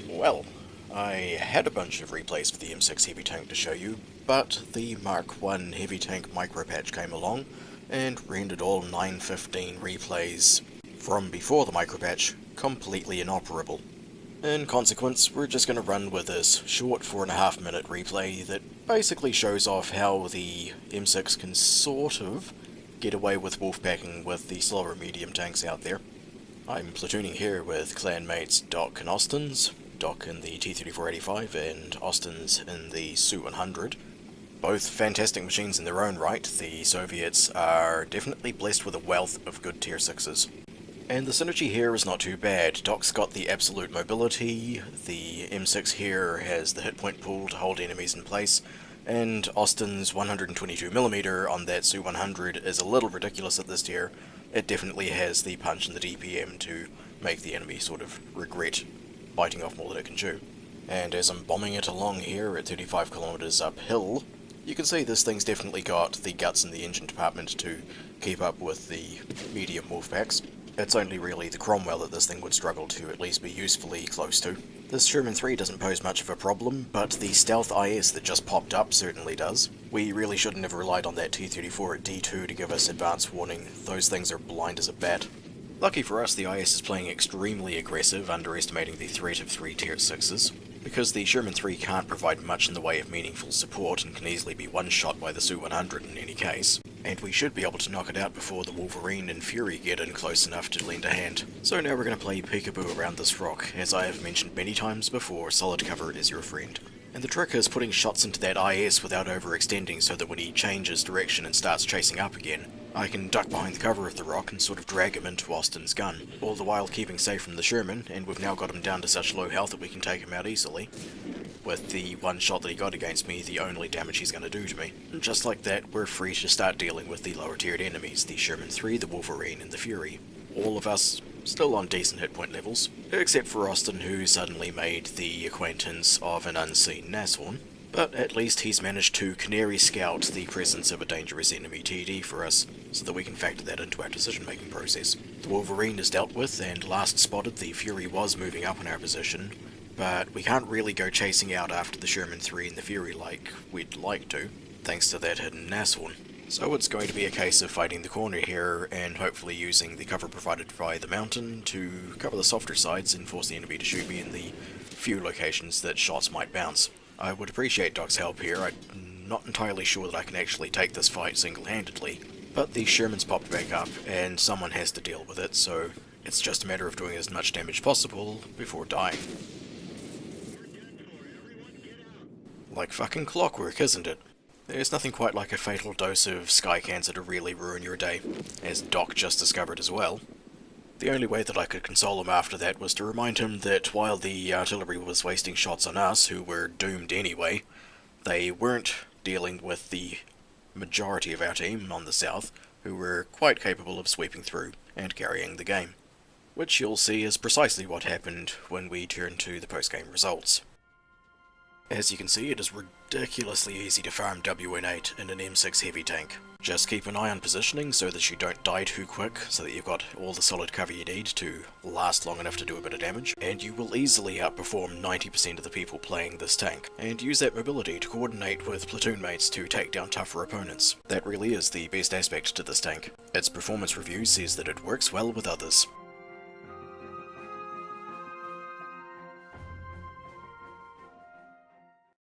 Well, I had a bunch of replays for the M6 heavy tank to show you, but the Mark 1 heavy tank micro patch came along and rendered all 915 replays from before the micro patch completely inoperable. In consequence, we're just going to run with this short 4.5 minute replay that basically shows off how the M6 can sort of get away with wolfpacking with the slower medium tanks out there. I'm platooning here with clanmates Doc and Austin's, Doc in the T-3485 and Austin's in the Su-100. Both fantastic machines in their own right. The Soviets are definitely blessed with a wealth of good tier 6s. And the synergy here is not too bad. Doc's got the absolute mobility, the M6 here has the hit point pool to hold enemies in place, and Austin's 122mm on that Su-100 is a little ridiculous at this tier. It definitely has the punch and the DPM to make the enemy sort of regret biting off more than it can chew. And as I'm bombing it along here at 35 kilometers uphill, you can see this thing's definitely got the guts in the engine department to keep up with the medium wolfpacks. It's only really the Cromwell that this thing would struggle to at least be usefully close to. This Sherman 3 doesn't pose much of a problem, but the stealth IS that just popped up certainly does. We really shouldn't have relied on that T-34 at D2 to give us advance warning. Those things are blind as a bat. Lucky for us, the IS is playing extremely aggressive, underestimating the threat of 3 tier 6s. Because the Sherman 3 can't provide much in the way of meaningful support and can easily be one-shot by the Su-100 in any case. And we should be able to knock it out before the Wolverine and Fury get in close enough to lend a hand. So now we're going to play peekaboo around this rock. As I have mentioned many times before, solid cover is your friend. And the trick is putting shots into that IS without overextending so that when he changes direction and starts chasing up again, I can duck behind the cover of the rock and sort of drag him into Austin's gun, all the while keeping safe from the Sherman, and we've now got him down to such low health that we can take him out easily. With the one shot that he got against me, the only damage he's going to do to me. And just like that, we're free to start dealing with the lower tiered enemies, the Sherman 3, the Wolverine, and the Fury. All of us still on decent hit point levels, except for Austin, who suddenly made the acquaintance of an unseen Nashorn. But at least he's managed to canary scout the presence of a dangerous enemy TD for us, so that we can factor that into our decision-making process. The Wolverine is dealt with, and last spotted the Fury was moving up in our position, but we can't really go chasing out after the Sherman 3 and the Fury like we'd like to, thanks to that hidden Nashorn. So it's going to be a case of fighting the corner here, and hopefully using the cover provided by the mountain to cover the softer sides and force the enemy to shoot me in the few locations that shots might bounce. I would appreciate Doc's help here. I'm not entirely sure that I can actually take this fight single-handedly, but the Sherman's popped back up, and someone has to deal with it, so it's just a matter of doing as much damage possible before dying. Like fucking clockwork, isn't it? There's nothing quite like a fatal dose of sky cancer to really ruin your day, as Doc just discovered as well. The only way that I could console him after that was to remind him that while the artillery was wasting shots on us, who were doomed anyway, they weren't dealing with the majority of our team on the south, who were quite capable of sweeping through and carrying the game. Which you'll see is precisely what happened when we turn to the post-game results. As you can see, it is ridiculously easy to farm WN8 in an M6 heavy tank. Just keep an eye on positioning so that you don't die too quick, so that you've got all the solid cover you need to last long enough to do a bit of damage, and you will easily outperform 90% of the people playing this tank, and use that mobility to coordinate with platoon mates to take down tougher opponents. That really is the best aspect to this tank. Its performance review says that it works well with others.